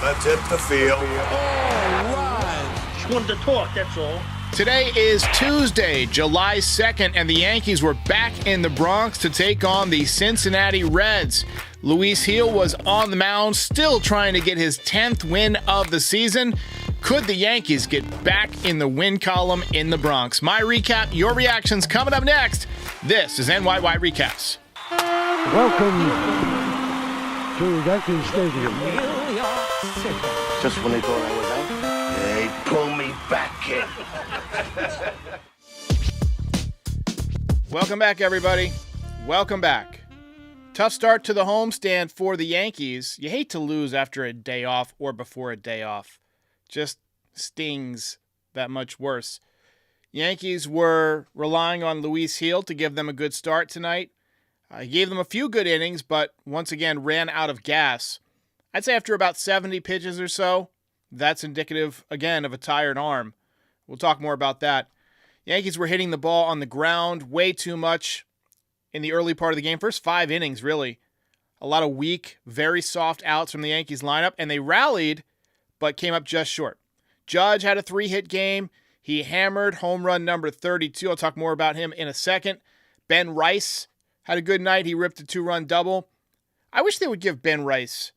let's hit the field. All right. Just wanted to talk, that's all. Today is Tuesday, July 2nd, and the Yankees were back in the Bronx to take on the Cincinnati Reds. Luis Gil was on the mound, still trying to get his 10th win of the season. Could the Yankees get back in the win column in the Bronx? My recap, your reactions coming up next. This is NYY Recaps. Welcome to Yankee Stadium. Just when they thought I was out, they pull me back in. Welcome back, everybody. Welcome back. Tough start to the homestand for the Yankees. You hate to lose after a day off or before a day off. Just stings that much worse. Yankees were relying on Luis Gil to give them a good start tonight. He gave them a few good innings, but once again ran out of gas. I'd say after about 70 pitches or so, that's indicative, again, of a tired arm. We'll talk more about that. Yankees were hitting the ball on the ground way too much in the early part of the game. First 5 innings, really. A lot of weak, very soft outs from the Yankees lineup, and they rallied, but came up just short. Judge had a 3-hit game. He hammered home run number 32. I'll talk more about him in a second. Ben Rice had a good night. He ripped a 2-run double. I wish they would give Ben Rice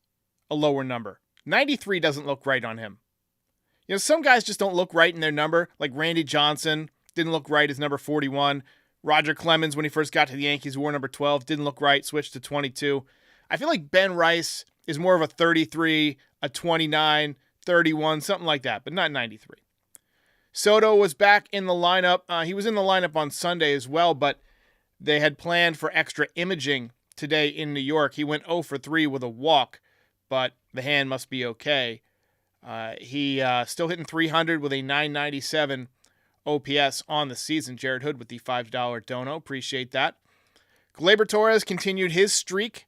a lower number. 93 doesn't look right on him. You know, some guys just don't look right in their number, like Randy Johnson didn't look right as number 41. Roger Clemens, when he first got to the Yankees, wore number 12, didn't look right, switched to 22. I feel like Ben Rice is more of a 33, a 29, 31, something like that, but not 93. Soto was back in the lineup. He was in the lineup on Sunday as well, but they had planned for extra imaging today in New York. He went 0 for 3 with a walk, but the hand must be okay. He still hitting 300 with a 997 OPS on the season. Jared Hood with the $5 dono. Appreciate that. Gleyber Torres continued his streak.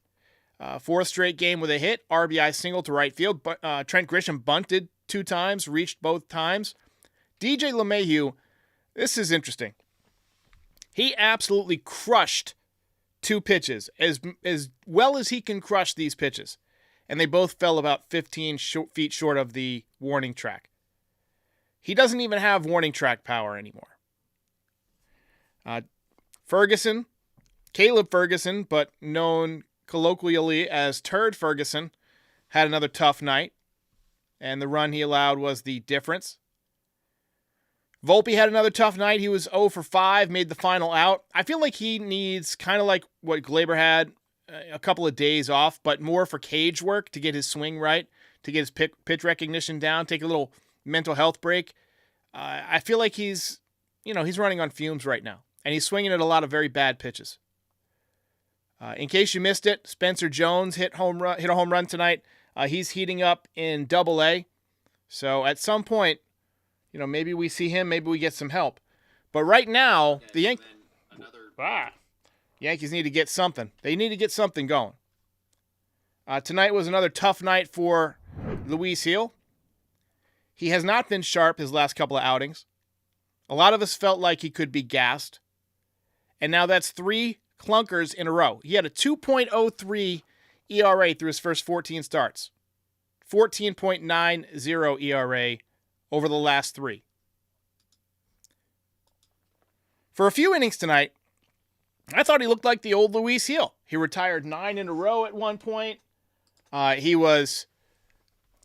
4th straight game with a hit. RBI single to right field. Trent Grisham bunted 2 times, reached both times. DJ LeMahieu, this is interesting. He absolutely crushed 2 pitches, as well as he can crush these pitches. And they both fell about 15 feet short of the warning track. He doesn't even have warning track power anymore. Ferguson, Caleb Ferguson, but known colloquially as Turd Ferguson, had another tough night. And the run he allowed was the difference. Volpe had another tough night. He was 0 for 5, made the final out. I feel like he needs, kind of like what Gleyber had, a couple of days off, but more for cage work to get his swing right, to get his pitch recognition down, take a little mental health break. I feel like he's running on fumes right now, and he's swinging at a lot of very bad pitches. In case you missed it, Spencer Jones hit a home run tonight. He's heating up in Double-A, so at some point, maybe we see him, maybe we get some help. But right now, the Yankees need to get something. They need to get something going. Tonight was another tough night for Luis Gil. He has not been sharp his last couple of outings. A lot of us felt like he could be gassed. And now that's 3 clunkers in a row. He had a 2.03 ERA through his first 14 starts. 14.90 ERA over the last 3. For a few innings tonight, I thought he looked like the old Luis Gil. He retired 9 in a row at one point. He was,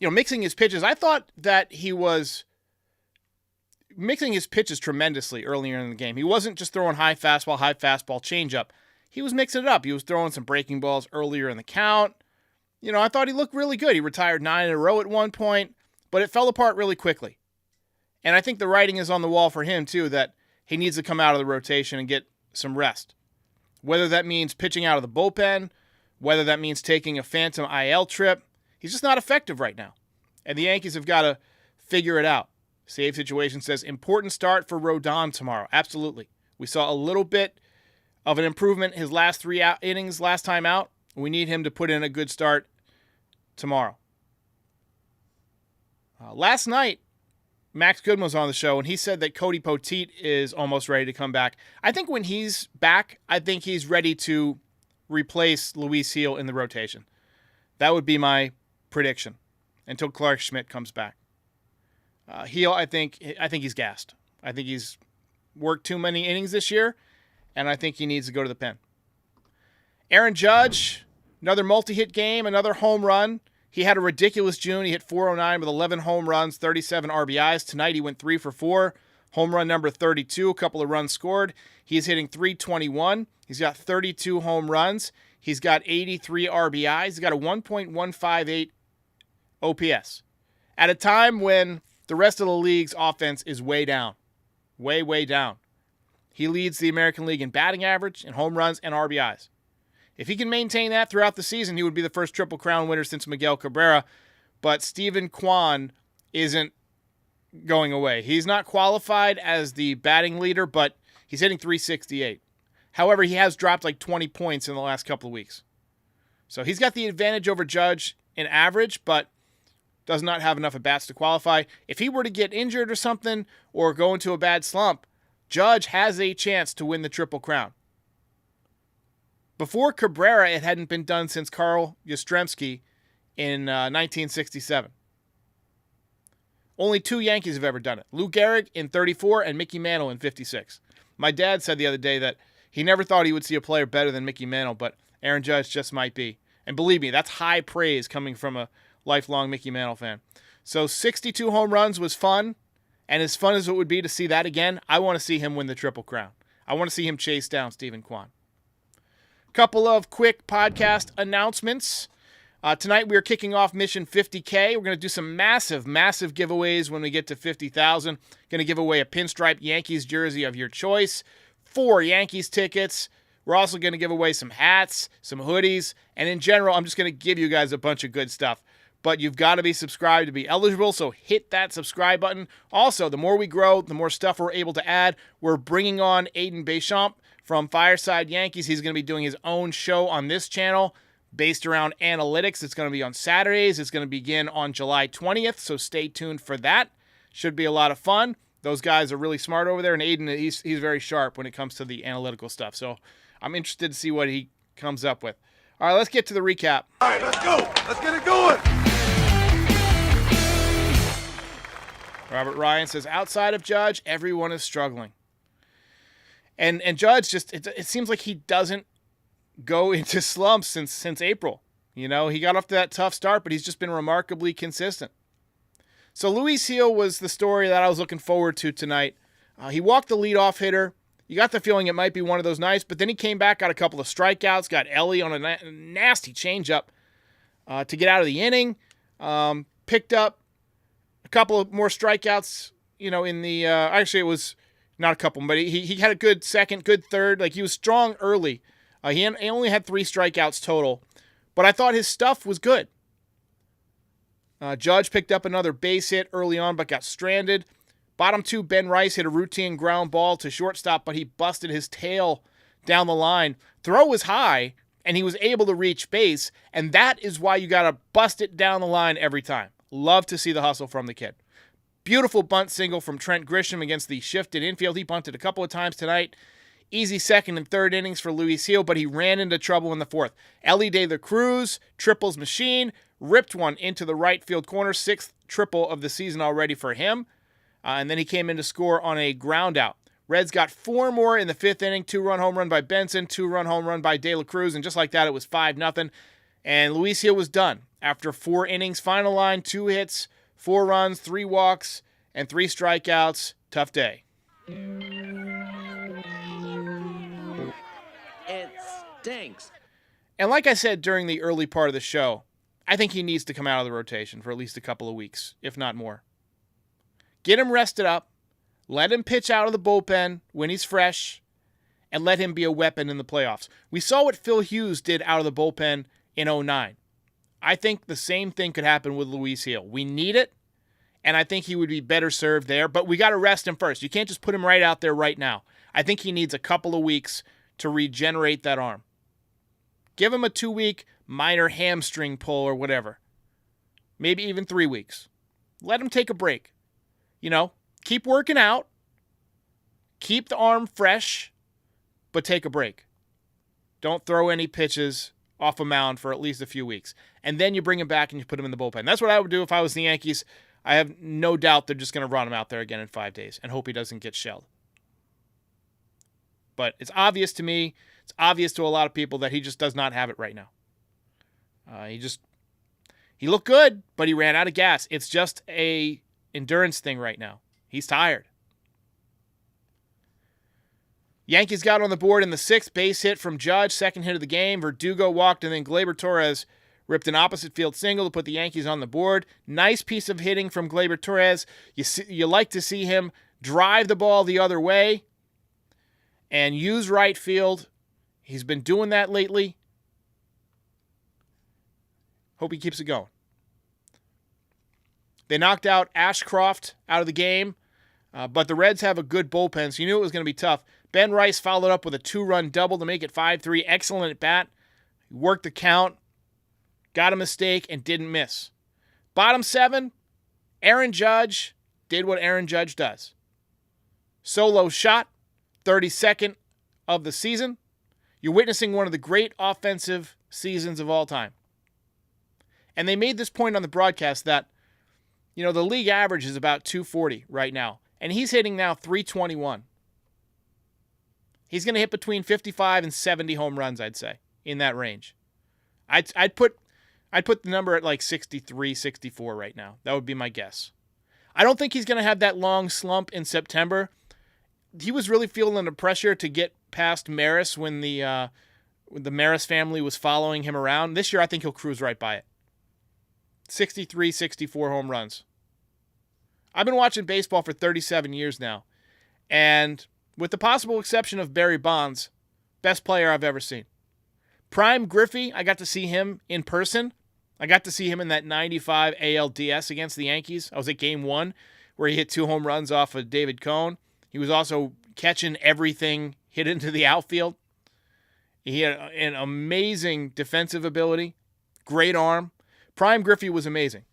mixing his pitches. I thought that he was mixing his pitches tremendously earlier in the game. He wasn't just throwing high fastball, changeup. He was mixing it up. He was throwing some breaking balls earlier in the count. I thought he looked really good. He retired 9 in a row at one point, but it fell apart really quickly. And I think the writing is on the wall for him, too, that he needs to come out of the rotation and get some rest. Whether that means pitching out of the bullpen, whether that means taking a phantom IL trip, he's just not effective right now. And the Yankees have got to figure it out. Save Situation says, important start for Rodon tomorrow. Absolutely. We saw a little bit of an improvement his last 3 innings last time out. We need him to put in a good start tomorrow. Last night, Max Goodman was on the show, and he said that Cody Poteet is almost ready to come back. I think when he's back, I think he's ready to replace Luis Gil in the rotation. That would be my prediction. until Clark Schmidt comes back. Heel, I think he's gassed. I think he's worked too many innings this year, and I think he needs to go to the pen. Aaron Judge, another multi-hit game, another home run. He had a ridiculous June. He hit .409 with 11 home runs, 37 RBIs. Tonight he went 3 for 4. Home run number 32, a couple of runs scored. He's hitting .321. He's got 32 home runs. He's got 83 RBIs. He's got a 1.158 OPS. At a time when the rest of the league's offense is way down. Way, way down. He leads the American League in batting average, in home runs, and RBIs. If he can maintain that throughout the season, he would be the first Triple Crown winner since Miguel Cabrera. But Steven Kwan isn't going away. He's not qualified as the batting leader, but he's hitting .368. However, he has dropped like 20 points in the last couple of weeks. So he's got the advantage over Judge in average, but does not have enough at-bats to qualify. If he were to get injured or something or go into a bad slump, Judge has a chance to win the Triple Crown. Before Cabrera, it hadn't been done since Carl Yastrzemski in 1967. Only 2 Yankees have ever done it. Lou Gehrig in 34 and Mickey Mantle in 56. My dad said the other day that he never thought he would see a player better than Mickey Mantle, but Aaron Judge just might be. And believe me, that's high praise coming from a lifelong Mickey Mantle fan. So 62 home runs was fun, and as fun as it would be to see that again, I want to see him win the Triple Crown. I want to see him chase down Steven Kwan. Couple of quick podcast announcements. Tonight we are kicking off Mission 50K. We're going to do some massive, massive giveaways when we get to 50,000. Going to give away a pinstripe Yankees jersey of your choice, 4 Yankees tickets. We're also going to give away some hats, some hoodies, and in general, I'm just going to give you guys a bunch of good stuff. But you've got to be subscribed to be eligible, so hit that subscribe button. Also, the more we grow, the more stuff we're able to add. We're bringing on Aiden Bechamp from Fireside Yankees. He's going to be doing his own show on this channel based around analytics. It's going to be on Saturdays. It's going to begin on July 20th, so stay tuned for that. Should be a lot of fun. Those guys are really smart over there, and Aiden, he's very sharp when it comes to the analytical stuff. So I'm interested to see what he comes up with. All right, let's get to the recap. All right, let's go. Let's get it going. Robert Ryan says, outside of Judge, everyone is struggling. And Judge just, it seems like he doesn't go into slumps since April. You know, he got off to that tough start, but he's just been remarkably consistent. So Luis Gil was the story that I was looking forward to tonight. He walked the leadoff hitter. You got the feeling it might be one of those nights, but then he came back, got a couple of strikeouts, got Ellie on a nasty changeup to get out of the inning. Picked up a couple of more strikeouts, you know, in the actually it was not a couple, but he had a good second, good third. Like, he was strong early. He only had 3 strikeouts total, but I thought his stuff was good. Judge picked up another base hit early on, but got stranded. Bottom 2, Ben Rice hit a routine ground ball to shortstop, but he busted his tail down the line. Throw was high, and he was able to reach base, and that is why you got to bust it down the line every time. Love to see the hustle from the kid. Beautiful bunt single from Trent Grisham against the shifted infield. He bunted a couple of times tonight. Easy second and third innings for Luis Gil, but he ran into trouble in the 4th. Ellie De La Cruz, triples machine, ripped one into the right field corner. 6th triple of the season already for him. And then he came in to score on a ground out. Reds got 4 more in the 5th inning. 2-run home run by Benson, 2-run home run by De La Cruz, and just like that, it was 5-0. And Luis Gil was done after 4 innings. Final line, 2 hits, 4 runs, 3 walks, and 3 strikeouts. Tough day. It stinks. And like I said during the early part of the show, I think he needs to come out of the rotation for at least a couple of weeks, if not more. Get him rested up, let him pitch out of the bullpen when he's fresh, and let him be a weapon in the playoffs. We saw what Phil Hughes did out of the bullpen in 2009. I think the same thing could happen with Luis Gil. We need it, and I think he would be better served there, but we got to rest him first. You can't just put him right out there right now. I think he needs a couple of weeks to regenerate that arm. Give him a 2-week minor hamstring pull or whatever. Maybe even 3 weeks. Let him take a break. You know, keep working out. Keep the arm fresh, but take a break. Don't throw any pitches off a mound for at least a few weeks. And then you bring him back and you put him in the bullpen. That's what I would do if I was the Yankees. I have no doubt they're just going to run him out there again in 5 days and hope he doesn't get shelled. But it's obvious to me, it's obvious to a lot of people that he just does not have it right now. He looked good, but he ran out of gas. It's just a endurance thing right now. He's tired. Yankees got on the board in the 6th, base hit from Judge, second hit of the game. Verdugo walked, and then Gleyber Torres ripped an opposite field single to put the Yankees on the board. Nice piece of hitting from Gleyber Torres. You like to see him drive the ball the other way and use right field. He's been doing that lately. Hope he keeps it going. They knocked out Ashcroft out of the game, but the Reds have a good bullpen, so you knew it was going to be tough. Ben Rice followed up with a 2-run double to make it 5-3. Excellent at bat. He worked the count, got a mistake, and didn't miss. Bottom 7, Aaron Judge did what Aaron Judge does. Solo shot, 32nd of the season. You're witnessing one of the great offensive seasons of all time. And they made this point on the broadcast that, the league average is about 240 right now. And he's hitting now 321. He's going to hit between 55 and 70 home runs, I'd say, in that range. I'd put the number at like 63, 64 right now. That would be my guess. I don't think he's going to have that long slump in September. He was really feeling the pressure to get past Maris when the Maris family was following him around. This year, I think he'll cruise right by it. 63, 64 home runs. I've been watching baseball for 37 years now, and with the possible exception of Barry Bonds, best player I've ever seen. Prime Griffey, I got to see him in person. I got to see him in that 95 ALDS against the Yankees. I was at Game 1 where he hit 2 home runs off of David Cohn. He was also catching everything hit into the outfield. He had an amazing defensive ability, great arm. Prime Griffey was amazing.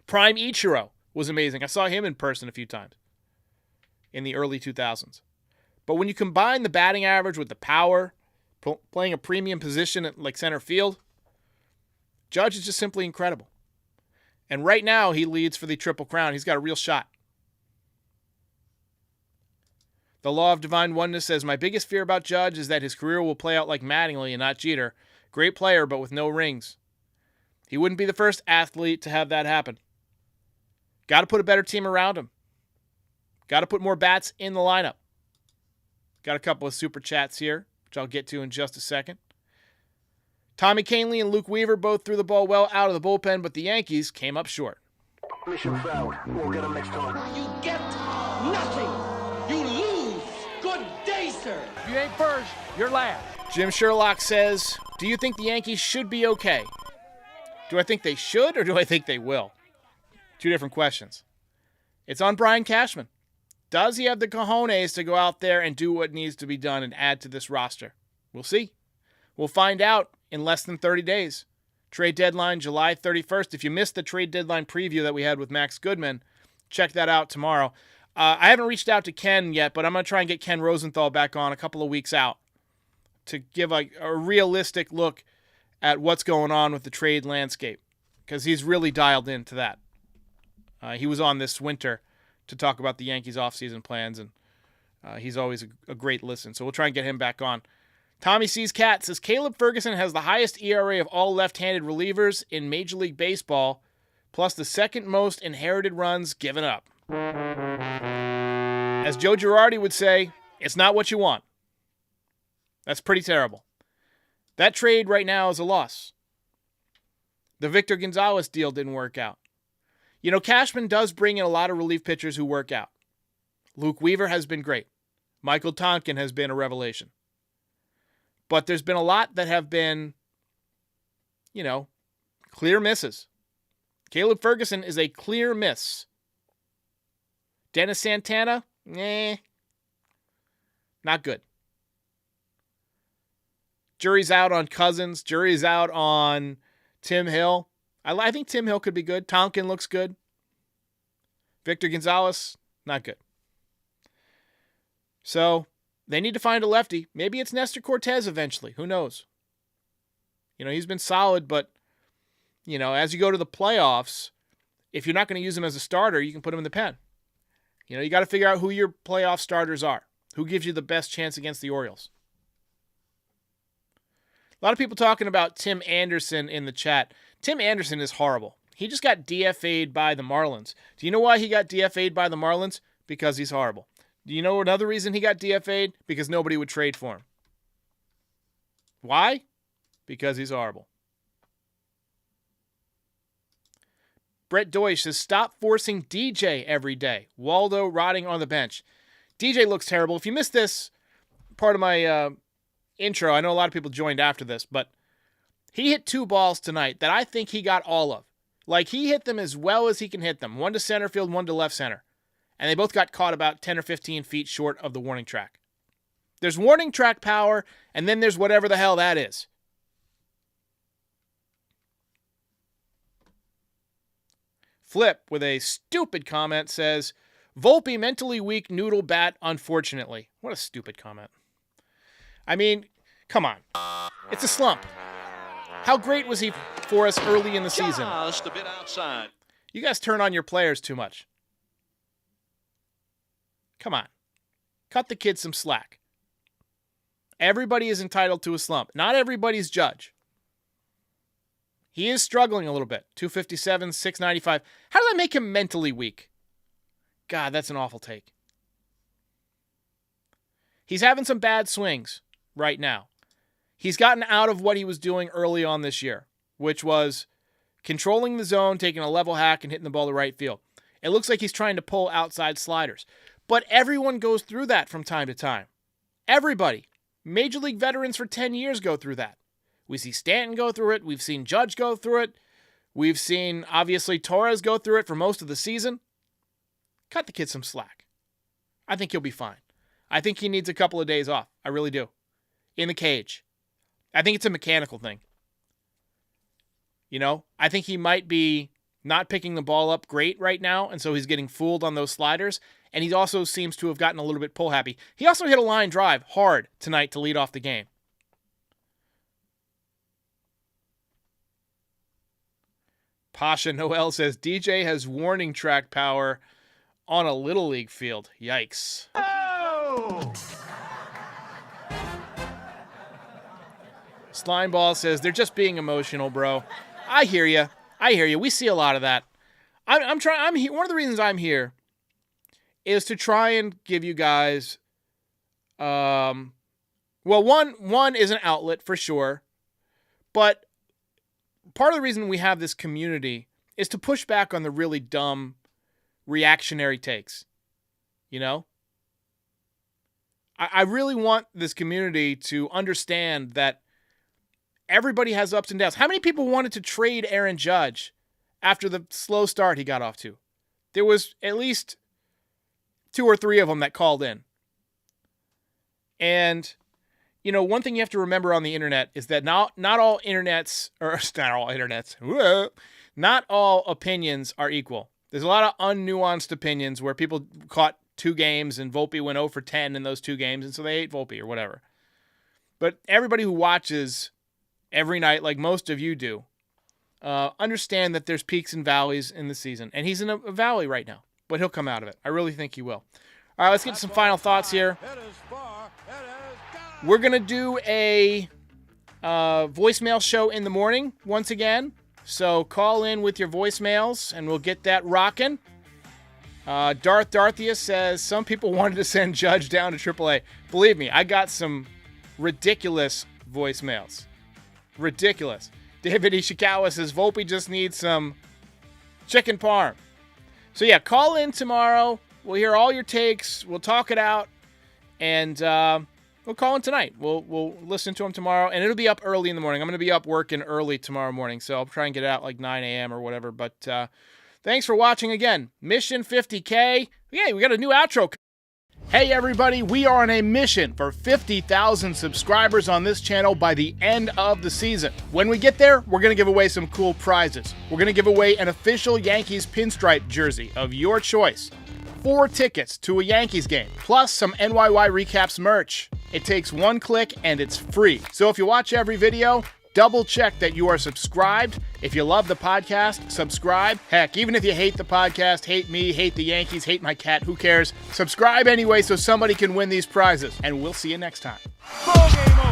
Prime Ichiro was amazing. I saw him in person a few times in the early 2000s. But when you combine the batting average with the power, playing a premium position at like center field, Judge is just simply incredible. And right now he leads for the Triple Crown. He's got a real shot. The Law of Divine Oneness says, my biggest fear about Judge is that his career will play out like Mattingly and not Jeter. Great player, but with no rings. He wouldn't be the first athlete to have that happen. Got to put a better team around him. Got to put more bats in the lineup. Got a couple of super chats here, which I'll get to in just a second. Tommy Kahnle and Luke Weaver both threw the ball well out of the bullpen, but the Yankees came up short. Mission failed. We'll get him next time. You get nothing. You lose. Good day, sir. If you ain't first, you're last. Jim Sherlock says, do you think the Yankees should be okay? Do I think they should or do I think they will? Two different questions. It's on Brian Cashman. Does he have the cojones to go out there and do what needs to be done and add to this roster? We'll see. We'll find out in less than 30 days. Trade deadline July 31st. If you missed the trade deadline preview that we had with Max Goodman, check that out tomorrow. I haven't reached out to Ken yet, but I'm going to try and get Ken Rosenthal back on a couple of weeks out to give a realistic look at what's going on with the trade landscape, because he's really dialed into that. He was on this winter to talk about the Yankees' offseason plans, and he's always a great listen. So we'll try and get him back on. Tommy C's Cat says, Caleb Ferguson has the highest ERA of all left-handed relievers in Major League Baseball, plus the second most inherited runs given up. As Joe Girardi would say, it's not what you want. That's pretty terrible. That trade right now is a loss. The Victor Gonzalez deal didn't work out. Cashman does bring in a lot of relief pitchers who work out. Luke Weaver has been great. Michael Tonkin has been a revelation. But there's been a lot that have been, clear misses. Caleb Ferguson is a clear miss. Dennis Santana, not good. Jury's out on Cousins. Jury's out on Tim Hill. I think Tim Hill could be good. Tonkin looks good. Victor Gonzalez, not good. So they need to find a lefty. Maybe it's Nestor Cortez eventually. Who knows? You know, he's been solid, but, you know, as you go to the playoffs, if you're not going to use him as a starter, you can put him in the pen. You know, you got to figure out who your playoff starters are. Who gives you the best chance against the Orioles? A lot of people talking about Tim Anderson in the chat. Tim Anderson is horrible. He just got DFA'd by the Marlins. Do you know why he got DFA'd by the Marlins? Because he's horrible. Do you know another reason he got DFA'd? Because nobody would trade for him. Why? Because he's horrible. Brett Deutsch says, stop forcing DJ every day. Waldo rotting on the bench. DJ looks terrible. If you missed this part of my intro, I know a lot of people joined after this, but he hit 2 balls tonight that I think he got all of. Like, he hit them as well as he can hit them. One to center field, one to left center. And they both got caught about 10 or 15 feet short of the warning track. There's warning track power, and then there's whatever the hell that is. Flip, with a stupid comment, says, Volpe mentally weak noodle bat, unfortunately. What a stupid comment. I mean, come on. It's a slump. How great was he for us early in the season? Just a bit outside. You guys turn on your players too much. Come on. Cut the kid some slack. Everybody is entitled to a slump. Not everybody's Judge. He is struggling a little bit. 257, 695. How did that make him mentally weak? God, that's an awful take. He's having some bad swings right now. He's gotten out of what he was doing early on this year, which was controlling the zone, taking a level hack, and hitting the ball to right field. It looks like he's trying to pull outside sliders. But everyone goes through that from time to time. Everybody. Major League veterans for 10 years go through that. We see Stanton go through it. We've seen Judge go through it. We've seen, obviously, Torres go through it for most of the season. Cut the kid some slack. I think he'll be fine. I think he needs a couple of days off. I really do. In the cage. I think it's a mechanical thing. You know, I think he might be not picking the ball up great right now, and so he's getting fooled on those sliders. And he also seems to have gotten a little bit pull happy. He also hit a line drive hard tonight to lead off the game. Pasha Noel says, DJ has warning track power on a Little League field. Yikes. Oh! Slimeball says, they're just being emotional, bro. I hear you. We see a lot of that. I'm here. One of the reasons I'm here is to try and give you guys, one is an outlet for sure, but part of the reason we have this community is to push back on the really dumb reactionary takes. You know? I really want this community to understand that everybody has ups and downs. How many people wanted to trade Aaron Judge after the slow start he got off to? There was at least 2 or 3 of them that called in. And, you know, one thing you have to remember on the internet is that not all opinions are equal. There's a lot of unnuanced opinions where people caught 2 games and Volpe went 0 for 10 in those 2 games, and so they hate Volpe or whatever. But everybody who watches every night, like most of you do, understand that there's peaks and valleys in the season. And he's in a valley right now, but he'll come out of it. I really think he will. All right, let's get to some final thoughts here. We're going to do a voicemail show in the morning once again. So call in with your voicemails, and we'll get that rocking. Darth Darthia says, some people wanted to send Judge down to AAA. Believe me, I got some ridiculous voicemails. Ridiculous. David Ishikawa says, Volpe just needs some chicken parm. So yeah, call in tomorrow. We'll hear all your takes. We'll talk it out. And we'll call in tonight. We'll listen to them tomorrow. And it'll be up early in the morning. I'm going to be up working early tomorrow morning. So I'll try and get it out like 9 a.m. or whatever. But thanks for watching again. Mission 50K. Yeah, we got a new outro. Hey everybody, we are on a mission for 50,000 subscribers on this channel by the end of the season. When we get there, we're going to give away some cool prizes. We're going to give away an official Yankees pinstripe jersey of your choice, 4 tickets to a Yankees game, plus some NYY Recaps merch. It takes 1 click and it's free. So if you watch every video, Double check that you are subscribed. If you love the podcast, subscribe. Heck, even if you hate the podcast, hate me, hate the Yankees, hate my cat, who cares? Subscribe anyway so somebody can win these prizes. And we'll see you next time. Ball game